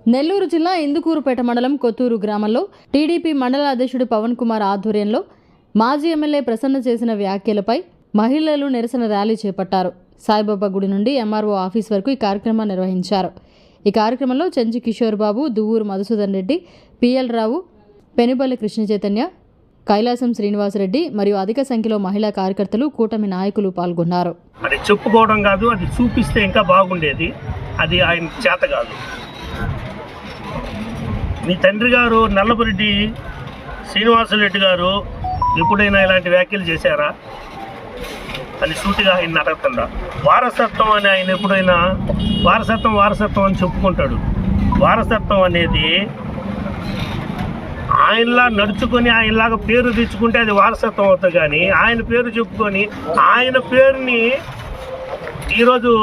నెల్లూరు జిల్లా ఇందుకూరుపేట మండలం కొత్తూరు గ్రామంలో టీడీపీ మండల అధ్యక్షుడు పవన్ కుమార్ ఆధ్వర్యంలో మాజీ ఎమ్మెల్యే ప్రసన్న చేసిన వ్యాఖ్యలపై మహిళలు నిరసన ర్యాలీ చేపట్టారు. సాయిబాబా గుడి నుండి ఎంఆర్ఓ ఆఫీస్ వరకు ఈ కార్యక్రమాన్ని నిర్వహించారు. ఈ కార్యక్రమంలో చెంచి కిషోర్ బాబు, దువ్వూరు మధుసూదన్ రెడ్డి, పిఎల్ రావు, పెనుబల్లి కృష్ణ చైతన్య, కైలాసం శ్రీనివాసరెడ్డి మరియు అధిక సంఖ్యలో మహిళా కార్యకర్తలు, కూటమి నాయకులు పాల్గొన్నారు. అది చెప్పుకోవడం కాదు, అది చూపిస్తే ఇంకా బాగుండేది. అది ఆయన చేత కాదు. మీ తండ్రి గారు నల్లపురెడ్డి శ్రీనివాసరెడ్డి గారు ఎప్పుడైనా ఇలాంటి వ్యాఖ్యలు చేశారా అని సూటిగా ఆయన అడగకుండా, వారసత్వం అని ఆయన ఎప్పుడైనా వారసత్వం అని చెప్పుకుంటాడు. వారసత్వం అనేది ఆయనలా నడుచుకొని ఆయనలాగా పేరు తెచ్చుకుంటే అది వారసత్వం అవుతుంది. కానీ ఆయన పేరు చెప్పుకొని ఆయన పేరుని ఈరోజు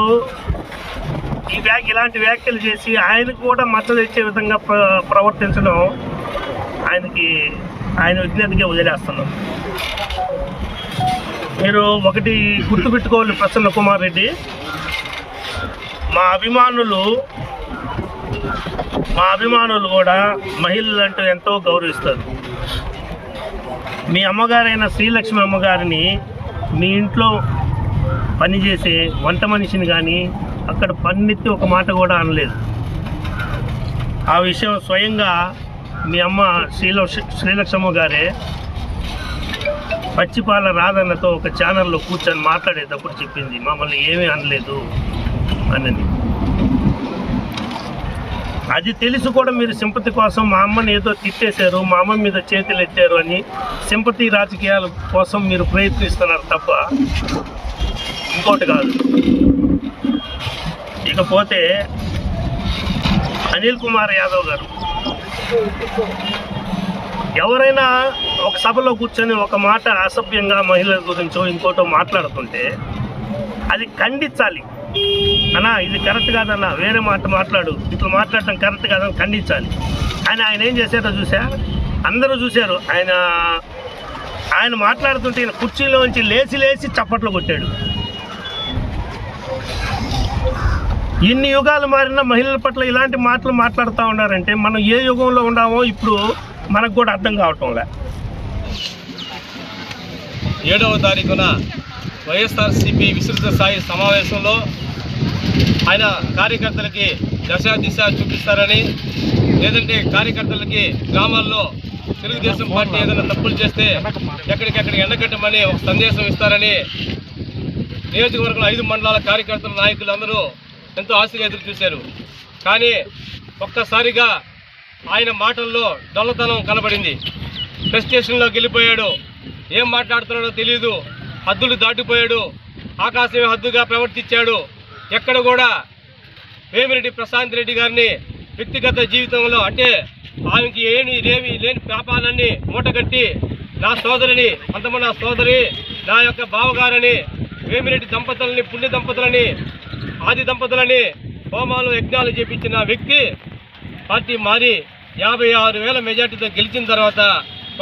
ఇలాంటి వ్యాఖ్యలు చేసి ఆయనకు కూడా మచ్చ తెచ్చే విధంగా ప్రవర్తించడం ఆయన విజ్ఞతగా వదిలేస్తున్నాం. మీరు ఒకటి గుర్తుపెట్టుకోవాలి, ప్రసన్న కుమార్ రెడ్డి, మా అభిమానులు కూడా మహిళలు అంటే ఎంతో గౌరవిస్తారు. మీ అమ్మగారైన శ్రీలక్ష్మి అమ్మగారిని మీ ఇంట్లో పనిచేసే వంట మనిషిని కానీ అక్కడ పన్నెత్తి ఒక మాట కూడా అనలేదు. ఆ విషయం స్వయంగా మీ అమ్మ శ్రీలక్ష్మ గారే పచ్చిపాల రాధన్నతో ఒక ఛానల్లో కూర్చొని మాట్లాడేటప్పుడు చెప్పింది, మమ్మల్ని ఏమీ అనలేదు అన్నది. అది తెలిసి కూడా మీరు సింపతి కోసం మా అమ్మని ఏదో తిట్టేశారు, మా అమ్మ మీద చేతులు ఎత్తారు అని సింపతి రాజకీయాల కోసం మీరు ప్రయత్నిస్తున్నారు తప్ప ఇంకోటి కాదు. ఇకపోతే అనిల్ కుమార్ యాదవ్ గారు, ఎవరైనా ఒక సభలో కూర్చొని ఒక మాట అసభ్యంగా మహిళల గురించో ఇంకోటో మాట్లాడుతుంటే అది ఖండించాలి. అన్నా ఇది కరెక్ట్ కాదన్నా, వేరే మాట మాట్లాడు, ఇప్పుడు మాట్లాడటం కరెక్ట్ కాదని ఖండించాలి. ఆయన ఏం చేశారో అందరూ చూశారు. ఆయన మాట్లాడుతుంటే ఈయన కుర్చీలోంచి లేచి చప్పట్లు కొట్టాడు. ఇన్ని యుగాలు మారిన మహిళల పట్ల ఇలాంటి మాటలు మాట్లాడుతూ ఉన్నారంటే మనం ఏ యుగంలో ఉన్నామో ఇప్పుడు మనకు కూడా అర్థం కావటంలే. 7వ తారీఖున వైఎస్ఆర్సీపీ విస్తృత స్థాయి సమావేశంలో ఆయన కార్యకర్తలకి దిశ చూపిస్తారని, లేదంటే కార్యకర్తలకి గ్రామాల్లో తెలుగుదేశం పార్టీ ఏదైనా తప్పులు చేస్తే ఎక్కడికెక్కడికి ఎండకట్టమని ఒక సందేశం ఇస్తారని నియోజకవర్గంలో 5 మండలాల కార్యకర్తల నాయకులు అందరూ ఎంతో ఆశగా ఎదురు చూశారు. కానీ ఒక్కసారిగా ఆయన మాటల్లో డొల్లతనం కనబడింది. ప్రెస్ స్టేషన్లోకి వెళ్ళిపోయాడు. ఏం మాట్లాడుతున్నాడో తెలియదు. హద్దులు దాటిపోయాడు. ఆకాశమే హద్దుగా ప్రవర్తించాడు. ఎక్కడ కూడా వేమిరెడ్డి ప్రశాంత్ రెడ్డి గారిని వ్యక్తిగత జీవితంలో అంటే ఆమెకి ఏమి లేని పాపాలన్నీ మూటగట్టి నా సోదరిని, అంతమంది నా సోదరి, నా యొక్క బావగారని, వేమిరెడ్డి దంపతులని, పుణ్య దంపతులని, ఆది దంపతులని హోమాలు యజ్ఞాలు చేపించిన వ్యక్తి పార్టీ మారి 56,000 మెజార్టీతో గెలిచిన తర్వాత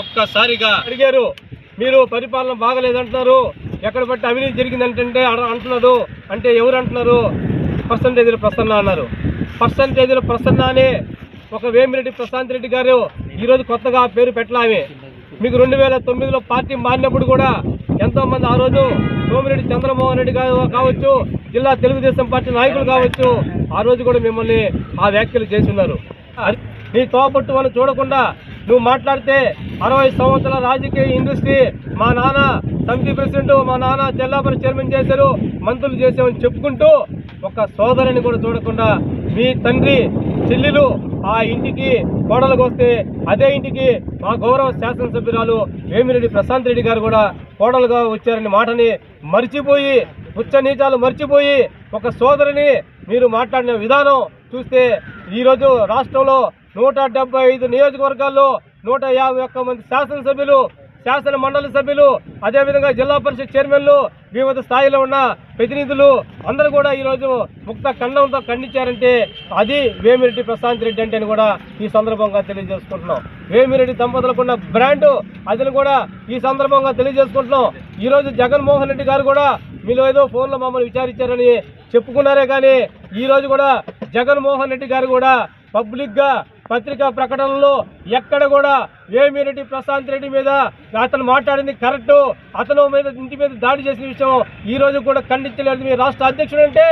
ఒక్కసారిగా అడిగారు, మీరు పరిపాలన బాగలేదంటున్నారు, ఎక్కడ బట్టి అవినీతి జరిగిందంటే అంటున్నారు. అంటే ఎవరు అంటున్నారు? పర్సంటేజీల ప్రసన్న అన్నారు. పర్సంటేజీల ప్రసన్న అనే ఒక వేమిరెడ్డి ప్రశాంత్ రెడ్డి గారు ఈరోజు కొత్తగా పేరు పెట్టలామే. మీకు 2009లో పార్టీ మారినప్పుడు కూడా ఎంతోమంది ఆ రోజు సోమిరెడ్డి చంద్రమోహన్ రెడ్డి గారు కావచ్చు, జిల్లా తెలుగుదేశం పార్టీ నాయకులు కావచ్చు, ఆ రోజు కూడా మిమ్మల్ని ఆ వ్యాఖ్యలు చేస్తున్నారు. నీ తోపట్టు వాళ్ళు చూడకుండా నువ్వు మాట్లాడితే 60 సంవత్సరాల రాజకీయ ఇండస్ట్రీ, మా నాన్న సమితి ప్రెసిడెంట్, మా నాన్న చెల్లాపల్లి చైర్మన్ చేశారు, మంత్రులు చేసామని చెప్పుకుంటూ ఒక సోదరుని కూడా చూడకుండా మీ తండ్రి చెల్లెలు ఆ ఇంటికి కోడలకు వస్తే అదే ఇంటికి మా గౌరవ శాసనసభ్యురాలు వేమిరెడ్డి ప్రశాంత్ రెడ్డి గారు కూడా కోడలుగా వచ్చారని మాటని మర్చిపోయి, ఉచ్చనీచాలు మర్చిపోయి ఒక సోదరిని మీరు మాట్లాడిన విధానం చూస్తే ఈరోజు రాష్ట్రంలో 175 నియోజకవర్గాల్లో 151 మంది శాసనసభ్యులు, శాసన మండలి సభ్యులు, అదేవిధంగా జిల్లా పరిషత్ చైర్మన్లు, వివిధ స్థాయిలో ఉన్న ప్రతినిధులు అందరూ కూడా ఈరోజు ముక్త ఖండంతో ఖండించారంటే అది వేమిరెడ్డి ప్రశాంత్ రెడ్డి అంటే కూడా ఈ సందర్భంగా తెలియజేసుకుంటున్నాం. వేమిరెడ్డి దంపతులకున్న బ్రాండు అది కూడా ఈ సందర్భంగా తెలియజేసుకుంటున్నాం. ఈరోజు జగన్మోహన్ రెడ్డి గారు కూడా మీరు ఏదో ఫోన్లో మమ్మల్ని విచారించారని చెప్పుకున్నారే కానీ ఈరోజు కూడా జగన్మోహన్ రెడ్డి గారు కూడా పబ్లిక్గా పత్రికా ప్రకటనలో ఎక్కడ కూడా వేమిరెడ్డి ప్రశాంత్ రెడ్డి మీద అతను మాట్లాడింది కరెక్టు, అతను మీద ఇంటి మీద దాడి చేసిన విషయం ఈ రోజు కూడా ఖండించలేదు మీ రాష్ట్ర అధ్యక్షుడు అంటే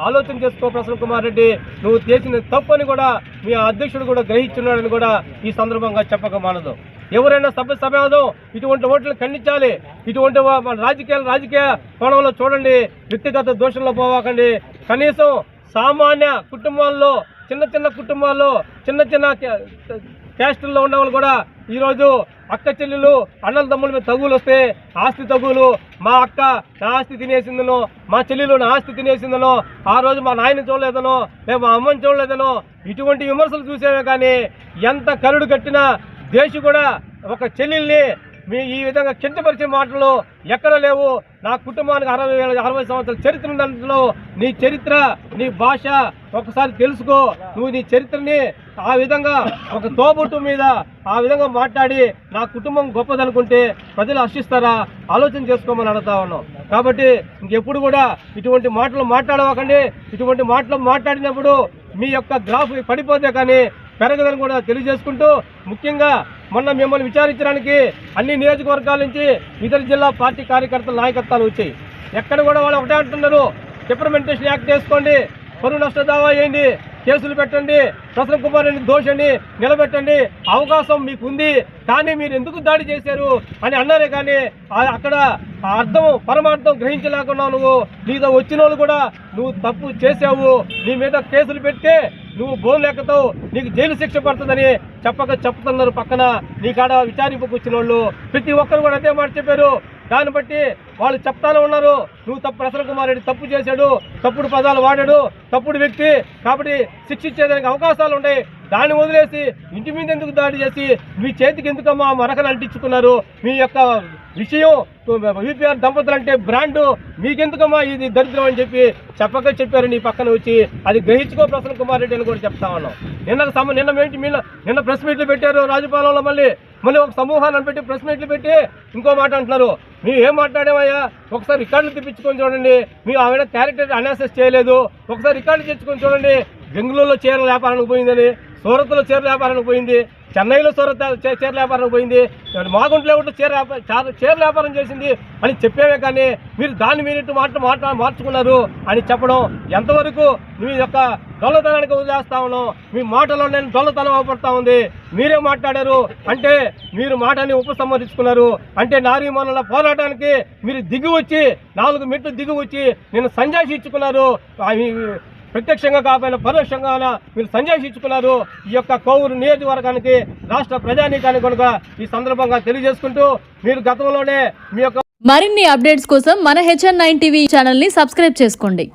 ఆలోచన చేసుకో ప్రసన్న కుమార్ రెడ్డి, నువ్వు చేసిన తప్పని కూడా మీ అధ్యక్షుడు కూడా గ్రహించున్నాడని కూడా ఈ సందర్భంగా చెప్పక మానదు. ఎవరైనా సమాజం ఇటువంటి ఓట్లను ఖండించాలి. ఇటువంటి రాజకీయ కోణంలో చూడండి, వ్యక్తిగత దోషంలో పోవాకండి. కనీసం సామాన్య కుటుంబాల్లో చిన్న కుటుంబాల్లో చిన్న క్యాస్టుల్లో ఉన్న వాళ్ళు కూడా ఈరోజు అక్క చెల్లెలు అన్నల తమ్ముల మీద తగులు వస్తే ఆస్తి తగులు, మా అక్క నా ఆస్తి తినేసిందనో, మా చెల్లెలు నా ఆస్తి తినేసిందనో, ఆ రోజు మా నాయన చూడలేదనో, మేము మా అమ్మని చూడలేదనో, ఇటువంటి విమర్శలు చూసేవే కానీ ఎంత కరుడు కట్టినా దేశు కూడా ఒక చెల్లెల్ని ఈ విధంగా కించపరిచే మాటలు ఎక్కడ లేవు. నా కుటుంబానికి 60 సంవత్సరాల చరిత్ర దాంట్లో నీ చరిత్ర, నీ భాష ఒకసారి తెలుసుకో. నువ్వు నీ చరిత్రని ఆ విధంగా ఒక తోబుట్టు మీద ఆ విధంగా మాట్లాడి నా కుటుంబం గొప్పదనుకుంటే ప్రజలు హర్షిస్తారా? ఆలోచన చేసుకోమని అడుగుతా ఉన్నాం. కాబట్టి ఇంకెప్పుడు కూడా ఇటువంటి మాటలు మాట్లాడవకండి. ఇటువంటి మాటలు మాట్లాడినప్పుడు మీ యొక్క గ్రాఫ్ పడిపోతే కానీ పెరగదని కూడా తెలియజేసుకుంటూ, ముఖ్యంగా మొన్న మిమ్మల్ని విచారించడానికి అన్ని నియోజకవర్గాల నుంచి ఇతర జిల్లా పార్టీ కార్యకర్తల నాయకత్వాలు వచ్చాయి. ఎక్కడ కూడా వాళ్ళు ఒకటే అంటున్నారు, డిప్రిమెంటేషన్ యాక్ట్ చేసుకోండి, పరువు నష్ట దావా వేయండి, కేసులు పెట్టండి, ప్రసన్న కుమార్ రెడ్డి దోషిని నిలబెట్టండి, అవకాశం మీకు ఉంది, కానీ మీరు ఎందుకు దాడి చేశారు అని అన్నారే. కానీ అక్కడ అర్థం పరమార్థం గ్రహించలేకున్నావు. నువ్వు నీతో వచ్చిన వాళ్ళు కూడా నువ్వు తప్పు చేసావు, నీ మీద కేసులు పెడితే నువ్వు బోన్లు ఎక్కుతావు, నీకు జైలు శిక్ష పడుతుందని చెప్తున్నారు. పక్కన నీ కాడ విచారింపుకు వచ్చిన వాళ్ళు ప్రతి ఒక్కరు కూడా అదే మాట చెప్పారు. దాన్ని బట్టి వాళ్ళు చెప్తానే ఉన్నారు, నువ్వు ప్రసన్న కుమార్ రెడ్డి తప్పు చేశాడు, తప్పుడు పదాలు వాడాడు, తప్పుడు వ్యక్తి, కాబట్టి శిక్షించేదానికి అవకాశాలు ఉన్నాయి. దాన్ని వదిలేసి ఇంటి మీద ఎందుకు దాడి చేసి మీ చేతికి ఎందుకమ్మా మరకలు అంటించుకున్నారు? మీ యొక్క విషయం యూపీఆర్ దంపతులు అంటే బ్రాండు, మీకెందుకమ్మా ఇది దరిద్రం అని చెప్పారు నీ పక్కన వచ్చి. అది గ్రహించుకో ప్రసన్న కుమార్ రెడ్డి అని కూడా చెప్తా ఉన్నాం. నిన్న ప్రెస్ మీట్లు పెట్టారు రాజపాలెంలో, మళ్ళీ ఒక సమూహాన్ని పెట్టి ప్రెస్ మీట్లు పెట్టి ఇంకో మాట అంటున్నారు. మేము ఏం మాట్లాడామయ్యా? ఒకసారి రికార్డులు తెప్పించుకొని చూడండి. మీ ఆవిడ క్యారెక్టర్ అనాలిసిస్ చేయలేదు. ఒకసారి రికార్డులు తెచ్చుకొని చూడండి. బెంగళూరులో చీరల వ్యాపారానికి పోయిందని, సూరత్లో చీరల వ్యాపారానికి పోయింది, చెన్నైలో చీరల వ్యాపారానికి పోయింది, మాగుంట్లో కూడా చీరల వ్యాపారం చేసింది అని చెప్పేవే కానీ మీరు దాన్ని మీరిట్టు మార్చుకున్నారు అని చెప్పడం ఎంతవరకు మీ యొక్క దొల్లతనానికి వదిలేస్తా ఉన్నాం. మీ మాటలో నేను దొల్లతనం అవపడతా ఉంది. మీరే మాట్లాడారు అంటే మీరు మాటని ఉపసంహరించుకున్నారు అంటే నారీమణుల పోరాటానికి మీరు దిగి వచ్చి 4 మెట్లు దిగి వచ్చి నేను సంజాయిషి ఇచ్చుకున్నారు. ప్రత్యక్షంగా కాకపోయినా పరోక్షంగా మీరు సంజాయిషించుకున్నారు. ఈ యొక్క కోవూరు నియోజకవర్గానికి రాష్ట్ర ప్రజానీకానికి కనుక ఈ సందర్భంగా తెలియజేసుకుంటూ, మీరు గతంలోనే మీ యొక్క మరిన్ని అప్డేట్స్ కోసం మన HN9 టీవీ ఛానల్ని సబ్స్క్రైబ్ చేసుకోండి.